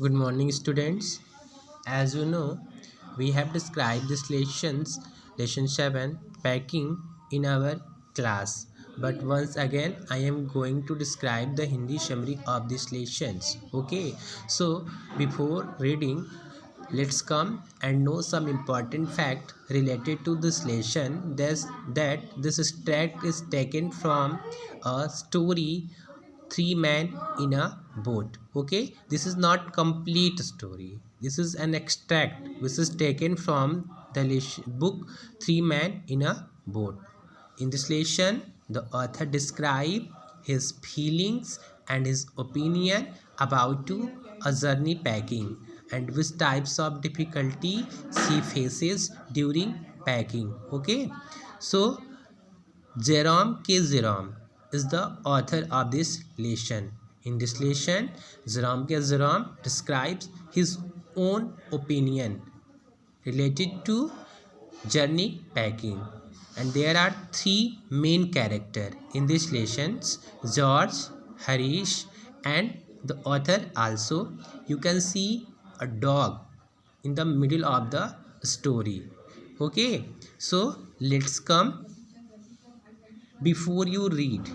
Good morning, students. As you know, we have described this lesson 7, packing, in our class. But once again, I am going to describe the Hindi summary of these lessons. Okay, so before reading, let's come and know some important fact related to this lesson. That this extract is taken from a story Three Men in a Boat. Okay, this is not complete story, this is an extract which is taken from the book Three Men in a Boat. In this lesson, the author describe his feelings and his opinion about to a journey packing and which types of difficulty she faces during packing. Okay, so Jerome is the author of this lesson. In this lesson, Jerome describes his own opinion related to journey packing. And there are three main characters in this lessons: George, Harish, and the author also. You can see a dog in the middle of the story. Okay, so let's come. Before you read,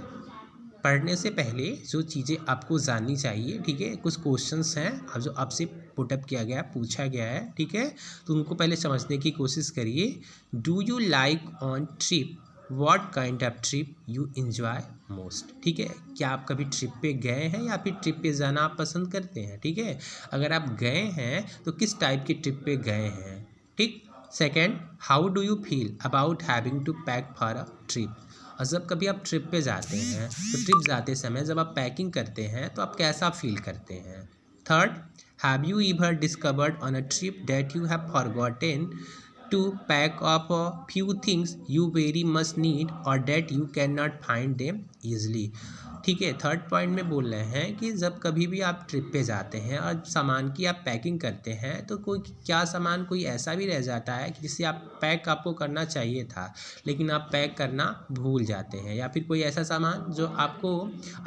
पढ़ने से पहले जो चीज़ें आपको जाननी चाहिए, ठीक है, कुछ क्वेश्चंस हैं अब जो आपसे पुटअप किया गया, पूछा गया है, ठीक है, तो उनको पहले समझने की कोशिश करिए. Do you like on trip, what kind of trip you enjoy most. ठीक है, क्या आप कभी ट्रिप पे गए हैं या फिर ट्रिप पे जाना आप पसंद करते हैं. ठीक है, अगर आप गए हैं तो किस टाइप की ट्रिप पे गए हैं. ठीक. Second, how do you feel about having to pack for a trip. और जब कभी आप ट्रिप पे जाते हैं तो ट्रिप जाते समय जब आप पैकिंग करते हैं तो आप कैसा फील करते हैं. Third, have you ever discovered on a trip that you have forgotten to pack up a few things you very much need और that you can not find them easily. ठीक है, थर्ड पॉइंट में बोल रहे हैं कि जब कभी भी आप ट्रिप पे जाते हैं और सामान की आप पैकिंग करते हैं तो कोई क्या सामान कोई ऐसा भी रह जाता है कि जिसे आप पैक आपको करना चाहिए था लेकिन आप पैक करना भूल जाते हैं, या फिर कोई ऐसा सामान जो आपको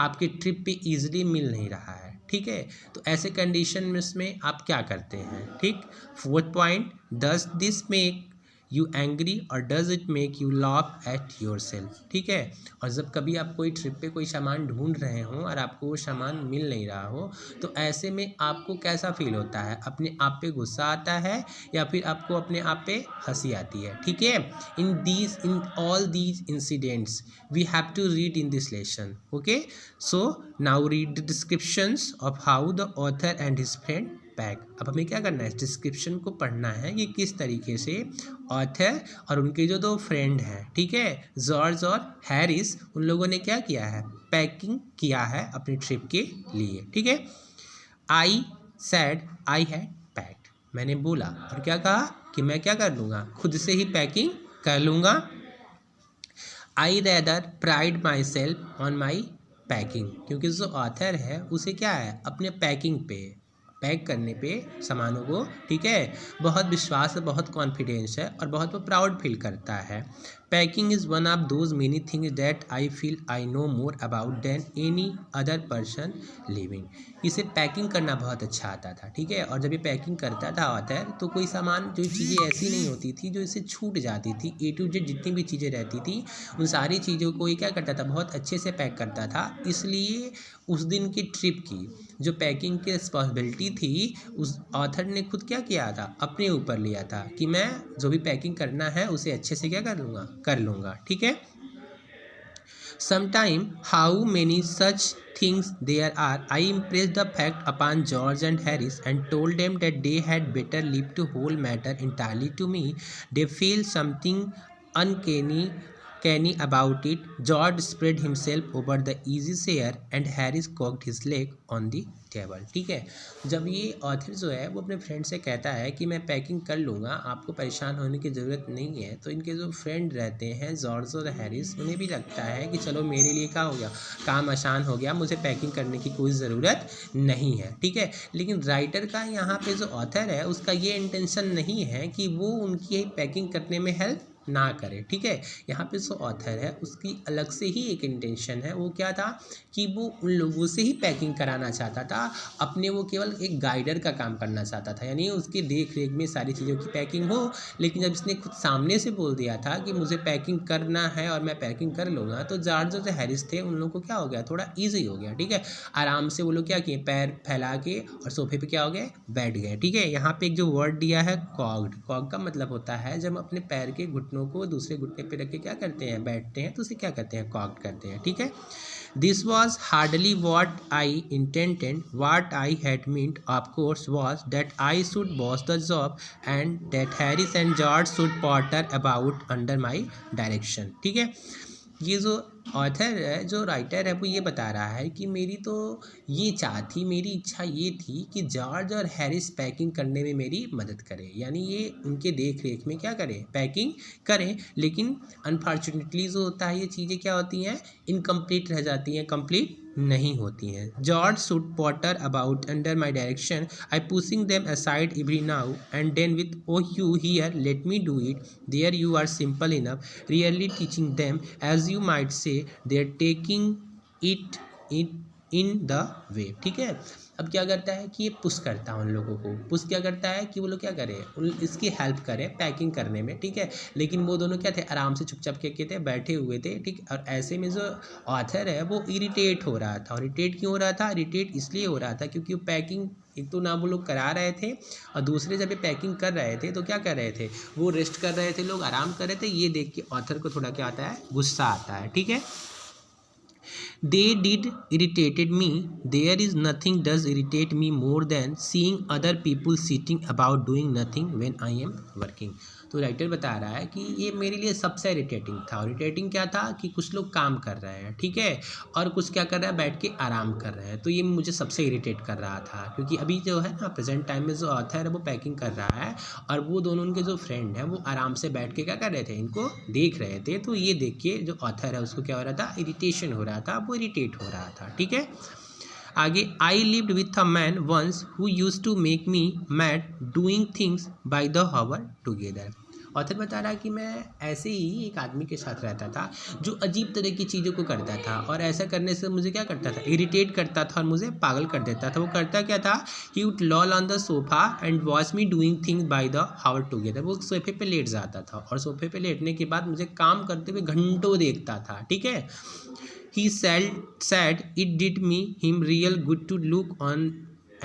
आपके ट्रिप पे ईजिली मिल नहीं रहा है. ठीक है, तो ऐसे कंडीशन में इसमें आप क्या करते हैं. ठीक. Fourth point, does this make you angry और does it make you laugh at yourself. ठीक है, और जब कभी आप कोई ट्रिप पे कोई सामान ढूंढ रहे हों और आपको वो सामान मिल नहीं रहा हो तो ऐसे में आपको कैसा फील होता है. अपने आप पे गुस्सा आता है या फिर आपको अपने आप पे हंसी आती है. ठीक है, in all these incidents we have to read in this lesson. Okay, so now read the descriptions of how the author and his friend pack. अब हमें क्या करना है, डिस्क्रिप्शन को पढ़ना है कि किस तरीके से ऑथर और उनके जो दो फ्रेंड हैं, ठीक है, जॉर्ज और हैरिस, उन लोगों ने क्या किया है, पैकिंग किया है अपनी ट्रिप के लिए. ठीक है, आई सैड आई हैड पैक्ड, मैंने बोला और क्या कहा कि मैं क्या कर लूँगा, खुद से ही पैकिंग कर लूँगा. आई rather pride my self on my packing, क्योंकि जो ऑथर है उसे क्या है, अपने पैकिंग पे, पैक करने पे सामानों को, ठीक है, बहुत विश्वास है, बहुत कॉन्फिडेंस है और बहुत वो प्राउड फील करता है. Packing is one of those many things that I feel I know more about than any other person living. इसे पैकिंग करना बहुत अच्छा आता था. ठीक है, और जब ये पैकिंग करता था ऑथर तो कोई सामान, जो चीज़ें ऐसी नहीं होती थी जो इसे छूट जाती थी. ए टू जेड जितनी भी चीज़ें रहती थी उन सारी चीज़ों को ये क्या करता था, बहुत अच्छे से पैक करता था. इसलिए उस दिन की ट्रिप की जो पैकिंग की रिस्पॉन्सिबिलिटी थी उस ऑथर ने खुद क्या किया था, अपने ऊपर लिया था कि मैं जो भी पैकिंग करना है उसे अच्छे से क्या कर लूँगा. ठीक है. Sometime how many such things there are, I impressed the fact upon George and Harris and told them that they had better leave the whole matter entirely to me. They feel something uncanny about it. George spread himself over the easy chair and Harris cocked his leg on the table. ठीक है, जब ये author जो है वो अपने friend से कहता है कि मैं पैकिंग कर लूँगा, आपको परेशान होने की ज़रूरत नहीं है, तो इनके जो फ्रेंड रहते हैं जॉर्ज और हैरिस, उन्हें भी लगता है कि चलो मेरे लिए क्या हो गया, काम आसान हो गया, मुझे पैकिंग करने की कोई ज़रूरत नहीं है. ठीक है, लेकिन राइटर का यहाँ पे जो ऑथर है उसका ये इंटेंशन नहीं है कि वो उनकी पैकिंग करने में हेल्प ना करे। ठीक है, यहाँ पे जो ऑथर है उसकी अलग से ही एक इंटेंशन है, वो क्या था कि वो उन लोगों से ही पैकिंग कराना चाहता था, अपने वो केवल एक गाइडर का काम करना चाहता था, यानी उसके देख रेख में सारी चीज़ों की पैकिंग हो। लेकिन जब इसने खुद सामने से बोल दिया था कि मुझे पैकिंग करना है और मैं पैकिंग कर लूँगा, तो जॉर्ज जो हैरिस थे उन लोगों को क्या हो गया, थोड़ा ईजी हो गया। ठीक है, आराम से वो लोग क्या किए, पैर फैला के और सोफे पे क्या हो गए, बैठ गए। ठीक है, यहाँ पे एक जो वर्ड दिया है कॉग्ड, कॉग का मतलब होता है जब अपने पैर के घुटनों को दूसरे घुटने पे रख के क्या करते हैं, बैठते हैं, तो उसे क्या कहते हैं, कॉग्ड करते हैं। ठीक है, this was hardly what I intended, what I had meant of course was that I should boss the job and that Harris and George should potter about under my direction. ठीक है, ये जो ऑथर है, जो writer है, वो ये बता रहा है कि मेरी तो ये चाह थी, मेरी इच्छा ये थी कि जॉर्ज और हैरिस पैकिंग करने में मेरी मदद करें, यानी ये उनके देख रेख में क्या करें, पैकिंग करें। लेकिन अनफॉर्चुनेटली जो होता है, ये चीज़ें क्या होती हैं, इनकम्प्लीट रह जाती हैं, कंप्लीट नहीं होती हैं। George should potter about under my direction, I pushing them aside every now and then with oh you here let me do it, there you are simple enough, really teaching them as you might say they are taking it in the way। ठीक है, अब क्या करता है कि ये push करता है उन लोगों को, पुश क्या करता है कि वो लोग क्या करें, इसकी हेल्प करें पैकिंग करने में। ठीक है, लेकिन वो दोनों क्या थे, आराम से चुपचाप के थे, बैठे हुए थे। ठीक, और ऐसे में जो ऑथर है वो इरिटेट हो रहा था। और इरिटेट क्यों हो रहा था, इरिटेट इसलिए हो रहा था क्योंकि वो पैकिंग एक तो ना वो लोग करा रहे थे, और दूसरे जब ये पैकिंग कर रहे थे तो क्या कर रहे थे, वो रेस्ट कर रहे थे, लोग आराम कर रहे थे। ये देख के ऑथर को थोड़ा क्या आता है, गुस्सा आता है। ठीक है, they did irritated me, there is nothing does irritate me more than seeing other people sitting about doing nothing when I am working। तो राइटर बता रहा है कि ये मेरे लिए सबसे इरिटेटिंग था। और इरिटेटिंग क्या था कि कुछ लोग काम कर रहे हैं, ठीक है, और कुछ क्या कर रहा है, बैठ के आराम कर रहे हैं, तो ये मुझे सबसे इरिटेट कर रहा था। क्योंकि अभी जो है ना, प्रेजेंट टाइम में जो ऑथर है वो पैकिंग कर रहा है, और वो दोनों उनके जो फ्रेंड हैं वो आराम से बैठ के क्या कर रहे थे, इनको देख रहे थे। तो ये देख के जो ऑथर है उसको क्या हो रहा था, इरिटेशन हो रहा था, वो इरिटेट हो रहा था। ठीक है, आगे, I lived with a man once who used to make me mad doing things by the hour together. Author बता रहा है कि मैं ऐसे ही एक आदमी के साथ रहता था जो अजीब तरह की चीज़ों को करता था, और ऐसा करने से मुझे क्या करता था, इरिटेट करता था और मुझे पागल कर देता था। वो करता क्या था, he would loll on the sofa and watch me doing things by the hour together. वो सोफे पे लेट जाता था और सोफे पे लेटने के बाद मुझे काम करते हुए घंटों देखता था। ठीक है, he said it did me him real good to look on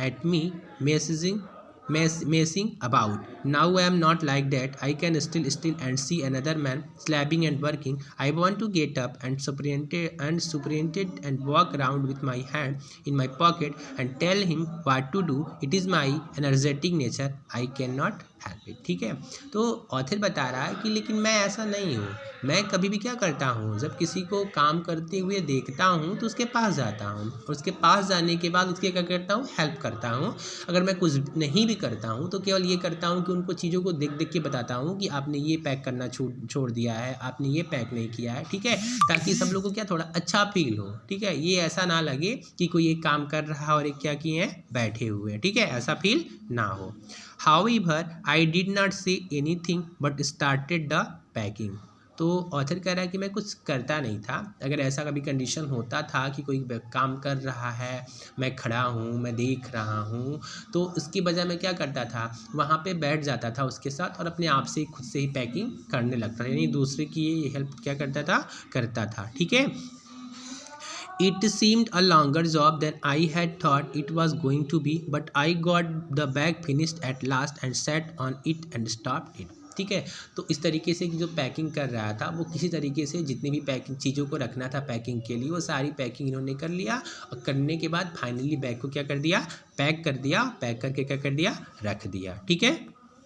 at me messing about. Now I am not like that. I can still and see another man slabbing and working. I want to get up and superintend and walk around with my hand in my pocket and tell him what to do. It is my energetic nature. I cannot help it। ठीक है, तो author बता रहा है कि लेकिन मैं ऐसा नहीं हूँ, मैं कभी भी क्या करता हूँ, जब किसी को काम करते हुए देखता हूँ तो उसके पास जाता हूँ, और उसके पास जाने के बाद उसके क्या करता हूँ, हेल्प करता हूँ। अगर मैं कुछ नहीं भी करता हूँ तो केवल ये करता हूँ कि उनको चीज़ों को देख देख के बताता हूँ कि आपने ये पैक करना छोड़ दिया है, आपने ये पैक नहीं किया है। ठीक है, ताकि सब लोगों को क्या थोड़ा अच्छा फील हो। ठीक है, ये ऐसा ना लगे कि कोई एक काम कर रहा है और एक क्या किए हैं, बैठे हुए हैं। ठीक है, ऐसा फील ना हो। However, I did not say anything but started the packing। तो ऑथर कह रहा है कि मैं कुछ करता नहीं था। अगर ऐसा कभी कंडीशन होता था कि कोई काम कर रहा है, मैं खड़ा हूँ, मैं देख रहा हूँ, तो उसकी बजाय मैं क्या करता था, वहाँ पे बैठ जाता था उसके साथ और अपने आप से खुद से ही पैकिंग करने लगता था, यानी दूसरे की हेल्प क्या करता था। ठीक है, It seemed a longer job than I had thought it was going to be, but I got the bag finished at last and sat on it and stopped it। ठीक है, तो इस तरीके से जो पैकिंग कर रहा था वो किसी तरीके से जितनी भी पैकिंग चीज़ों को रखना था पैकिंग के लिए, वो सारी पैकिंग इन्होंने कर लिया, और करने के बाद फाइनली बैग को क्या कर दिया, पैक कर दिया, पैक करके क्या कर दिया, रख दिया। ठीक है।